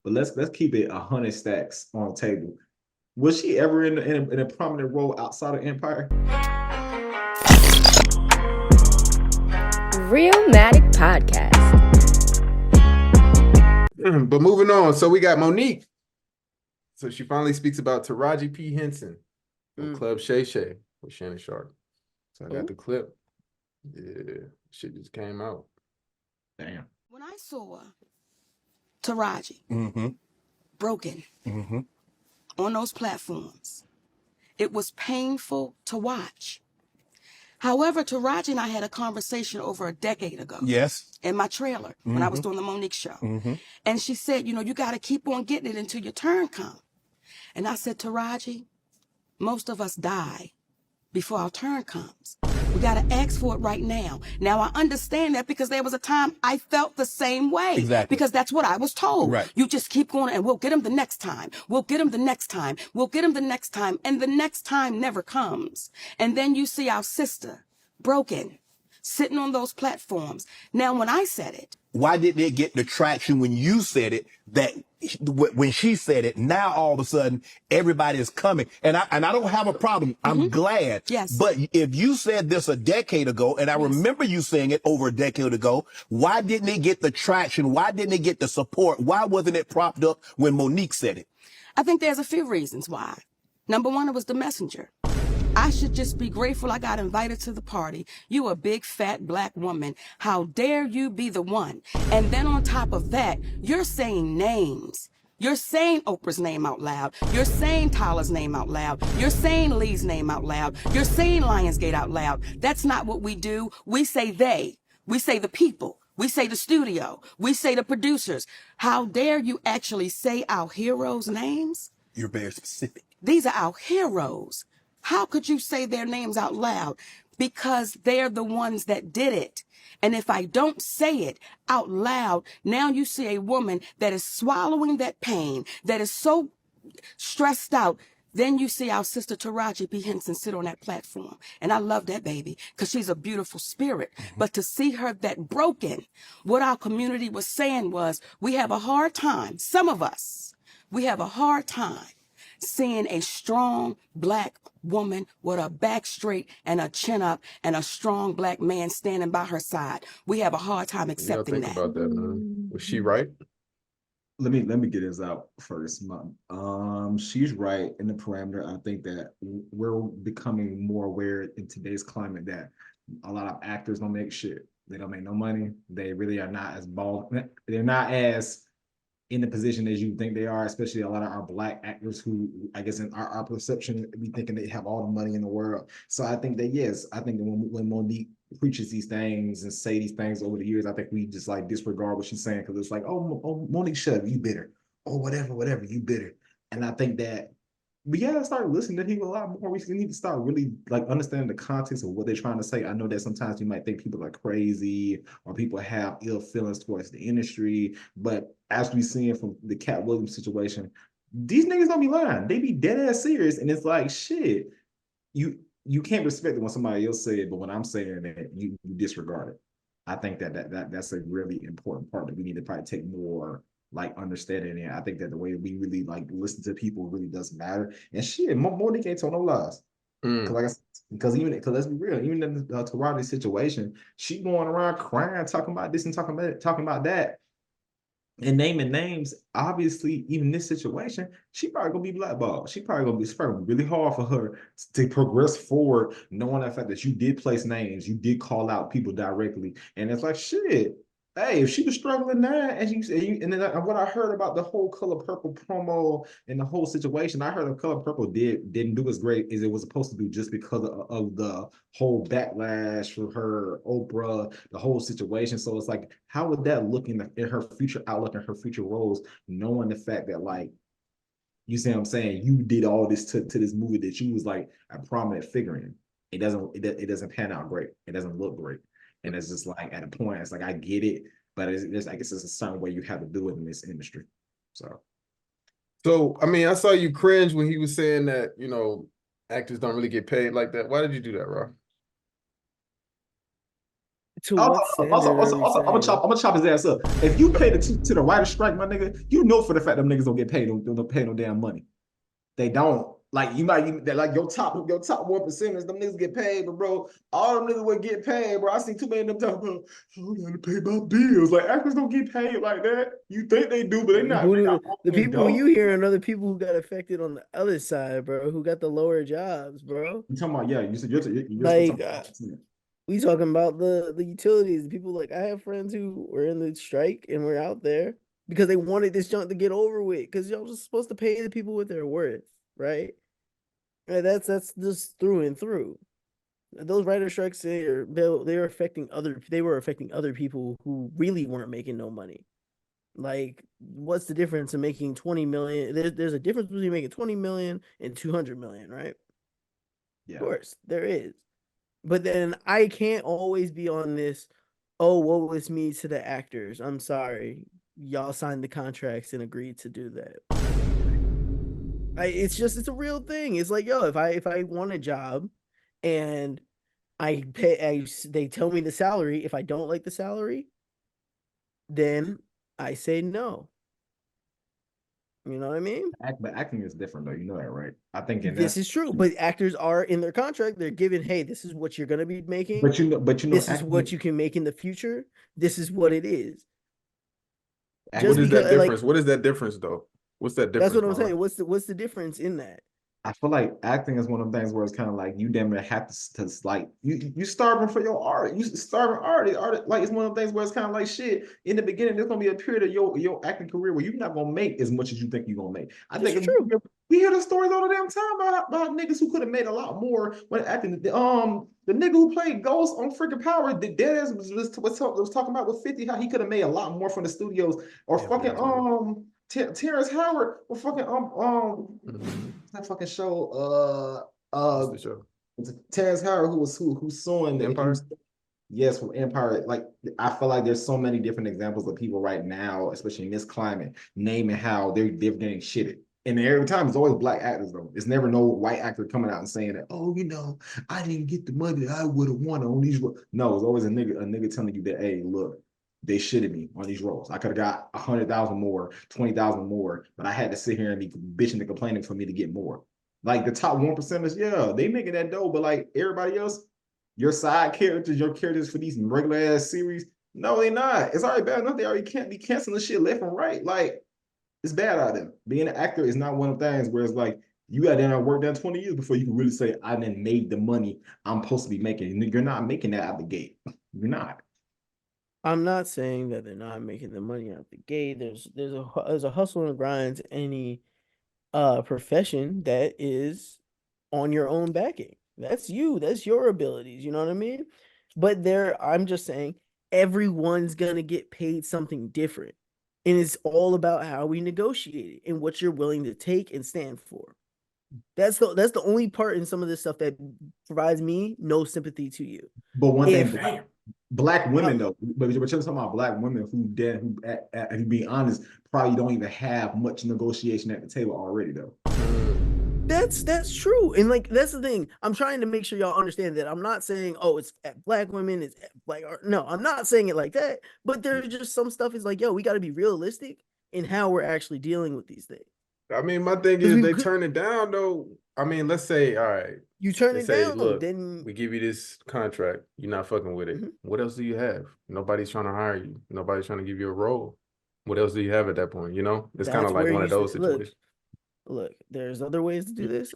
But let's keep it 100 stacks on the table. Was she ever in a prominent role outside of Empire? Realmatic Podcast. But moving on, so we got Monique. So she finally speaks about Taraji P Henson from Club Shay Shay with Shannon Sharpe. So I got the clip. Yeah, shit just came out. Damn. When I saw Taraji broken on those platforms, it was painful to watch. However, Taraji and I had a conversation over a decade ago. Yes. In my trailer when I was doing the Monique show. And she said, you know, you got to keep on getting it until your turn comes. And I said, Taraji, most of us die before our turn comes. We got to ask for it right now. Now, I understand that because there was a time I felt the same way. Exactly. Because that's what I was told. Right. You just keep going and we'll get him the next time. We'll get him the next time. We'll get him the next time. And the next time never comes. And then you see our sister broken, sitting on those platforms. Now, when I said it, why didn't it get the traction when you said it that when she said it? Now all of a sudden everybody is coming, and I don't have a problem. I'm glad. Yes. But if you said this a decade ago, and I remember you saying it over a decade ago, why didn't it get the traction? Why didn't it get the support? Why wasn't it propped up when Monique said it? I think there's a few reasons why. Number one, it was the messenger. I should just be grateful I got invited to the party. You a big, fat, black woman. How dare you be the one? And then on top of that, you're saying names. You're saying Oprah's name out loud. You're saying Tyler's name out loud. You're saying Lee's name out loud. You're saying Lionsgate out loud. That's not what we do. We say they. We say the people. We say the studio. We say the producers. How dare you actually say our heroes' names? You're very specific. These are our heroes. How could you say their names out loud? Because they're the ones that did it. And if I don't say it out loud, now you see a woman that is swallowing that pain, that is so stressed out. Then you see our sister Taraji P Henson sit on that platform. And I love that baby because she's a beautiful spirit. But to see her that broken, what our community was saying was, we have a hard time, some of us, we have a hard time seeing a strong black woman with her back straight and a chin up and a strong black man standing by her side. We have a hard time accepting that. About that, man. Was she right? Let me get this out first. She's right in the parameter. I think that we're becoming more aware in today's climate that a lot of actors don't make shit. They don't make no money. They really are not as bald. They're not as in the position as you think they are, especially a lot of our black actors who, I guess in our perception, we thinking they have all the money in the world. So I think that, yes, I think that when Monique preaches these things and say these things over the years, I think we just like disregard what she's saying because it's like, oh, Monique, shut up, you bitter. Oh, whatever, you bitter. And I think that we gotta start listening to people a lot more. We need to start really like understanding the context of what they're trying to say. I know that sometimes you might think people are crazy or people have ill feelings towards the industry, but as we seeing from the Cat Williams situation, these niggas don't be lying. They be dead ass serious, and it's like shit. You can't respect it when somebody else say it, but when I'm saying that, you disregard it. I think that's a really important part that we need to probably take more like understanding it. I think that the way we really like listen to people really does matter. And shit, Monique ain't told no lies. Because like I said, because let's be real, even in the Taraji situation, she going around crying, talking about this and talking about that, and naming names. Obviously, even this situation, she probably gonna be blackballed. It's probably gonna be really hard for her to progress forward, knowing the fact that you did place names, you did call out people directly, and it's like shit. Hey, if she was struggling now, and then what I heard about the whole Color Purple promo and the whole situation, I heard the Color Purple didn't do as great as it was supposed to do just because of the whole backlash for her, Oprah, the whole situation. So it's like, how would that look in her future outlook and her future roles, knowing the fact that like, you see what I'm saying, you did all this to this movie that you was like a prominent figure in. It doesn't pan out great. It doesn't look great. And it's just like at a point, it's like I get it, but it's I guess it's a certain way you have to do it in this industry. So I mean, I saw you cringe when he was saying that, you know, actors don't really get paid like that. Why did you do that, Rob? To what standard are we saying? I'm gonna chop his ass up. If you pay to the writer's strike, my nigga, you know for the fact them niggas don't get paid, don't pay no damn money. They don't. Like you might like your top 1%ers, them niggas get paid, but bro, all them niggas would get paid, bro. I seen too many of them talking about, I gotta pay my bills. Like actors don't get paid like that. You think they do, but they not. The people you hear and other people who got affected on the other side, bro, who got the lower jobs, bro. You talking about you said you're like we talking about the utilities. People like I have friends who were in the strike and were out there because they wanted this junk to get over with because y'all was supposed to pay the people with their worth, right? And that's just through and through. Those writer strikes they were affecting other people who really weren't making no money. Like, what's the difference in making 20 million? There's a difference between making 20 million and 200 million, right? Yeah. Of course, there is. But then I can't always be on this, oh, woe is me to the actors. I'm sorry. Y'all signed the contracts and agreed to do that. It's a real thing. It's like, yo, if I want a job and they tell me the salary, if I don't like the salary, then I say no. You know what I mean? But acting is different though. You know that, right? I think this is true. But actors are in their contract. They're given, hey, this is what you're gonna be making. But you know, this is what you can make in the future. This is what it is. What is that difference? What is that difference though? What's that difference? That's what I'm saying. What's the difference in that? I feel like acting is one of the things where it's kind of like you damn near have to like you starving for your art. You starving art. Like it's one of the things where it's kind of like shit. In the beginning, there's gonna be a period of your acting career where you're not gonna make as much as you think you're gonna make. I think it's true. We hear the stories all the damn time about niggas who could have made a lot more when acting. The nigga who played Ghost on freaking Power, the Deadass was talking about with 50 how he could have made a lot more from the studios or Terrence Howard or fucking that fucking show Terrence Howard who's suing Empire. Yes, from Empire. Like I feel like there's so many different examples of people right now, especially in this climate, naming how they're getting shitted. And every time it's always black actors though. It's never no white actor coming out and saying that, oh, I didn't get the money that I would have wanted on these roles. No, it's always a nigga telling you that, hey, look, they shitted me on these roles. I could have got 100,000 more, 20,000 more, but I had to sit here and be bitching and complaining for me to get more. Like the top 1%ers, yeah, they making that dough, but like everybody else, your side characters, your characters for these regular ass series, no, they not. It's already bad enough. They already can't be canceling shit left and right. Like it's bad out there. Being an actor is not one of the things where it's like you got to work down 20 years before you can really say I didn't made the money I'm supposed to be making. You're not making that out the gate. You're not. I'm not saying that they're not making the money out the gate. There's a hustle and a grind to any profession that is on your own backing. That's your abilities, you know what I mean? But I'm just saying everyone's gonna get paid something different. And it's all about how we negotiate it and what you're willing to take and stand for. That's the only part in some of this stuff that provides me no sympathy to you. But one thing, black women though, but you're talking about black women who if you be honest, probably don't even have much negotiation at the table already though. That's true. And like that's the thing. I'm trying to make sure y'all understand that I'm not saying, oh, it's at black women, it's at black art. No, I'm not saying it like that. But there's just some stuff is like, yo, we gotta be realistic in how we're actually dealing with these things. I mean, my thing is they turn it down though. I mean, let's say, all right, you turn it down. Look, then we give you this contract. You're not fucking with it. What else do you have? Nobody's trying to hire you. Nobody's trying to give you a role. What else do you have at that point? It's kind of like one of those situations. Look, there's other ways to do this.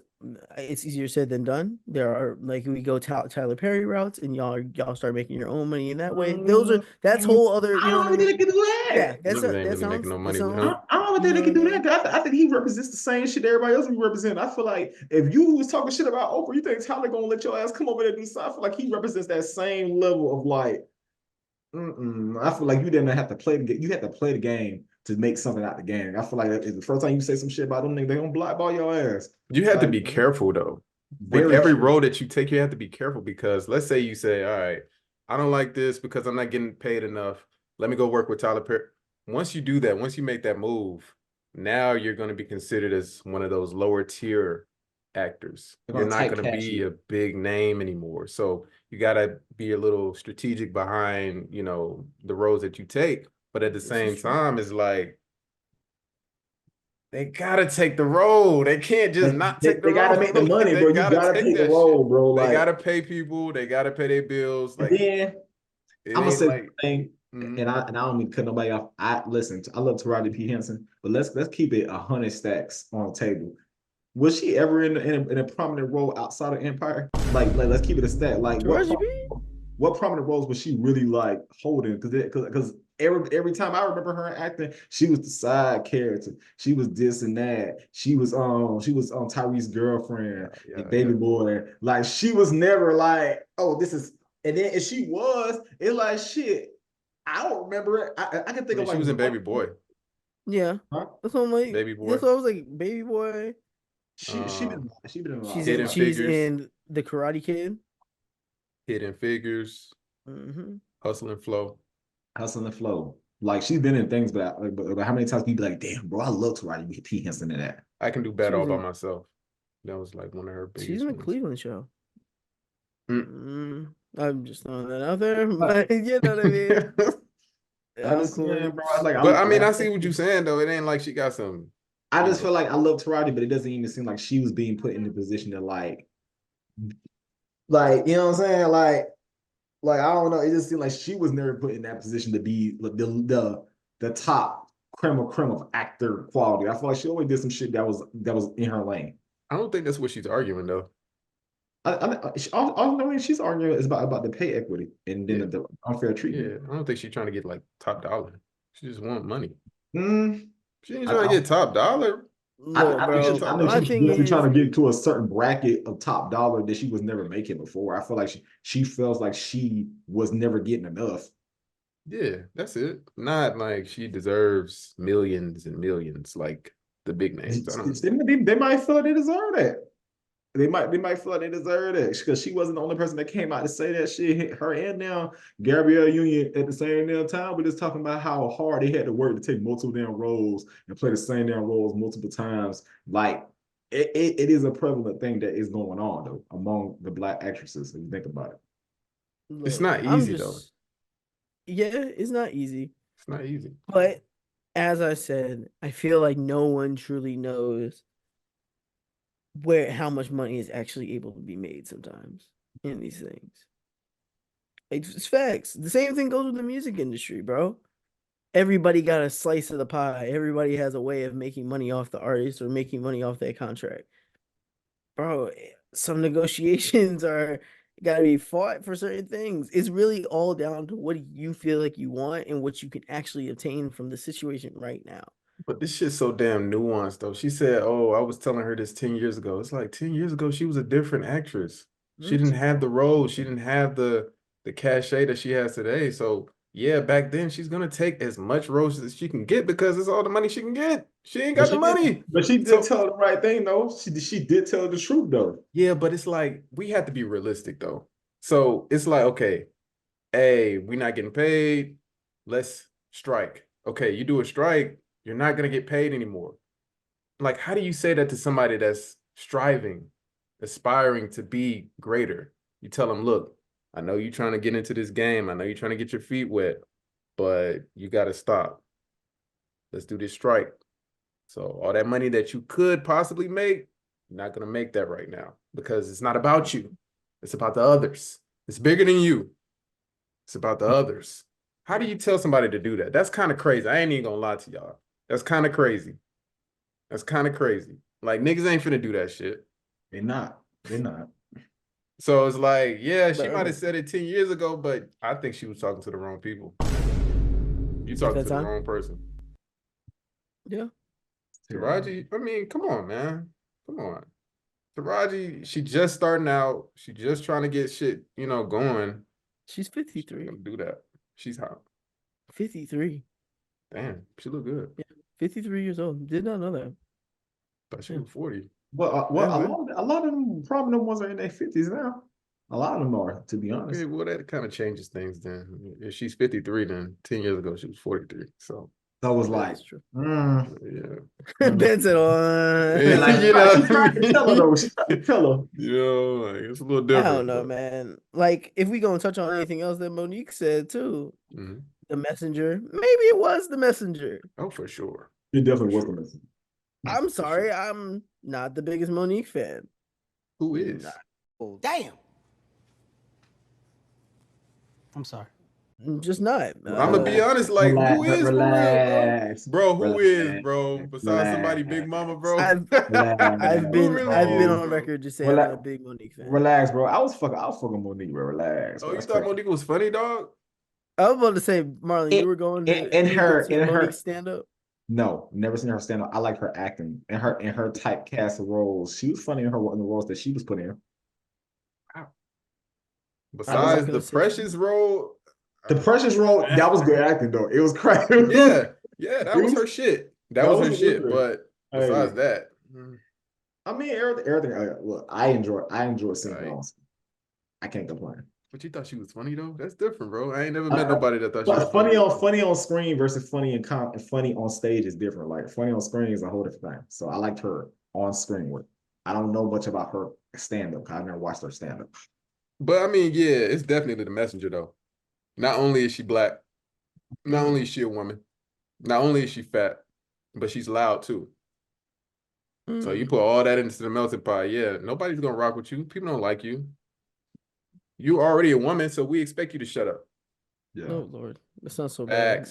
It's easier said than done. There are like we go Tyler Perry routes, and y'all start making your own money in that way. That's whole other. I don't think they can do that. Yeah, that sounds. Making no money. I don't think they can do that. I think he represents the same shit everybody else we represent. I feel like if you was talking shit about Oprah, you think Tyler gonna let your ass come over there and do something? I feel like he represents that same level of like. I feel like you didn't have to play the game. You had to play the game to make something out the game. I feel like if the first time you say some shit about them niggas, they gonna blackball your ass. You have to be careful though. With every role that you take, you have to be careful because let's say you say, all right, I don't like this because I'm not getting paid enough. Let me go work with Tyler Perry. Once you do that, once you make that move, now you're going to be considered as one of those lower tier actors. They're You're gonna not going to typecast be you. a big name anymore. So you got to be a little strategic behind, you know, the roles that you take. But at the same time, it's like, they gotta take the role. They can't just not take the They gotta role. make the money, They bro. You gotta gotta take take the that shit. role, bro. They Like, gotta pay people. They gotta pay their bills. and Like, then it I'm gonna ain't say one like, thing, and I don't mean to cut nobody off. I love Taraji P Henson, but let's keep it 100 stacks on the table. Was she ever in a prominent role outside of Empire? Like let's keep it a stat. Like Taraji P? what prominent roles was she really like holding? Because every time I remember her acting, she was the side character. She was this and that. She was Tyrese's girlfriend and baby boy. Like she was never like, oh, this is. And then if she was, it's like shit. I don't remember it. I can think of she like was in Baby Boy. Yeah. Huh? That's what I'm like. Baby Boy. That's what I was like, Baby Boy. She been in a lot. Hidden She's Figures. in The Karate Kid. Hidden Figures. Mm-hmm. Hustle and Flow. Hustle and Flow. Like she's been in things, but how many times can you be like, damn, bro, I love Taraji P Henson in that. I Can Do Bad All By Myself. That was like one of her biggest She's in the ones. Cleveland show. I'm just throwing that out there, but you know what I mean. Honestly, bro, But I mean, I see what you're saying though. It ain't like she got some. I just feel like I love Taraji, but it doesn't even seem like she was being put in the position to like you know what I'm saying, like I don't know. It just seemed like she was never put in that position to be the top creme of actor quality. I feel like she always did some shit that was in her lane. I don't think that's what she's arguing though. I mean, she's arguing is about the pay equity and then the unfair treatment. Yeah, I don't think she's trying to get like top dollar. She just want money. Mm, She ain't trying to get top dollar. Look, bro, I know she was trying to get to a certain bracket of top dollar that she was never making before. I feel like she feels like she was never getting enough. Yeah, that's it. Not like she deserves millions and millions like the big names. They might feel like they deserve that. They might feel like they deserve it because she wasn't the only person that came out to say that shit. Her and now Gabrielle Union at the same damn time, we're just talking about how hard they had to work to take multiple damn roles and play the same damn roles multiple times. Like it is a prevalent thing that is going on though among the Black actresses. If you think about it, it's not easy though. Yeah, it's not easy. It's not easy. But as I said, I feel like no one truly knows how much money is actually able to be made sometimes in these things. It's facts. The same thing goes with the music industry, bro. Everybody got a slice of the pie. Everybody has a way of making money off the artist or making money off their contract. Bro, some negotiations are gotta be fought for certain things. It's really all down to what you feel like you want and what you can actually obtain from the situation right now. But this shit's so damn nuanced though. She said, oh, I was telling her this 10 years ago. It's like 10 years ago, she was a different actress. She didn't have the role. She didn't have the cachet that she has today. So yeah, back then she's gonna take as much roles as she can get because it's all the money she can get. She ain't got the money. But she did tell the right thing though. She did tell the truth though. Yeah, but it's like we have to be realistic though. So it's like, okay, hey, we're not getting paid. Let's strike. Okay, you do a strike, you're not gonna get paid anymore. Like, how do you say that to somebody that's striving, aspiring to be greater? You tell them, look, I know you're trying to get into this game. I know you're trying to get your feet wet, but you got to stop. Let's do this strike. So all that money that you could possibly make, you're not going to make that right now because it's not about you. It's about the others. It's bigger than you. It's about the others. How do you tell somebody to do that? That's kind of crazy. I ain't even going to lie to y'all. That's kind of crazy. That's kind of crazy. Like, niggas ain't finna do that shit. They're not. So it's like, yeah, she might have said it 10 years ago, but I think she was talking to the wrong people. You talking to the wrong person. Yeah. Taraji, I mean, come on, man. Come on. Taraji, she just starting out. She just trying to get shit, going. She's 53. She's gonna do that. She's hot. 53. Damn, she look good. Yeah, 53 years old. Did not know that. But she was 40. Well, a lot of them prominent ones are in their 50s now. A lot of them are, to be honest. Okay, well, that kind of changes things then. If she's 53, then 10 years ago, she was 43. So So it was like, That's true. Yeah. Ben said, Yeah, like, you know, she tried to tell her though. She tried to tell her. you know, like it's a little I different. don't know, man. Like, if we gonna touch on anything else that Monique said too, the messenger. Maybe it was the messenger. Oh, for sure. It definitely was the message. I'm sorry, I'm not the biggest Monique fan. Who is? Damn. I'm sorry. I'm just not. I'm gonna be honest. Like, who is relax, for real, bro? Who is, relax, bro? Besides somebody, Big Mama, bro. I've Who been really is, on bro? record just saying I'm not a big Monique fan. Relax, bro. I was fucking Monique, bro. Relax. Oh, Bro. you That's thought crazy. Monique was funny, dog? I was about to say, Marlon, you were going to Monique stand up. No, never seen her stand up. I like her acting and her typecast of roles. She was funny in the roles that she was put in. Wow. Besides the Precious role, the Precious role, that was good acting though. It was crazy. yeah, that was her shit. That was her shit. But besides that, I mean, everything. Look, I enjoy seeing her on. I can't complain. But you thought she was funny though? That's different, bro. I ain't never met nobody that thought she was funny on screen versus funny funny on stage is different. Like funny on screen is a whole different thing. So I liked her on screen with. I don't know much about her stand up. I've never watched her stand up. But I mean, yeah, it's definitely the messenger though. Not only is she black, not only is she a woman, not only is she fat, but she's loud too. So you put all that into the melting pot. Yeah, nobody's gonna rock with you. People don't like you. You're already a woman, so we expect you to shut up. Yeah. Oh Lord, that sounds so bad.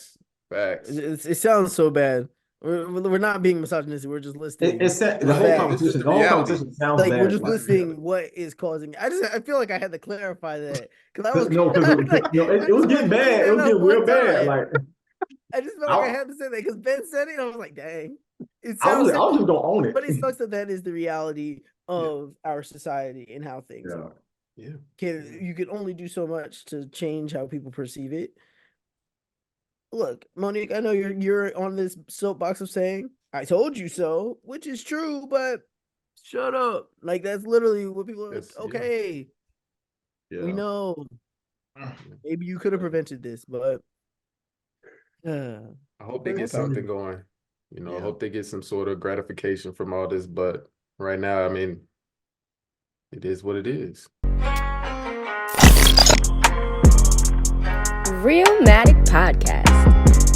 Facts. It sounds so bad. We're not being misogynistic. We're just listing. The whole competition sounds like bad. we're just listing what is causing. I feel like I had to clarify that because I was it was getting bad. It was getting real bad. Like I just felt like I had to say that because Ben said it. I was like, dang. I was just gonna own it. But it sucks that is the reality of our society and how things are. Yeah. You can only do so much to change how people perceive it. Look, Monique, I know you're on this soapbox of saying, I told you so, which is true, but shut up. Like, that's literally what people are like, okay. Yeah. We know. Maybe you could have prevented this, but I hope they get something going. You know, I hope they get some sort of gratification from all this, but right now, I mean, it is what it is. Realmatic Podcast.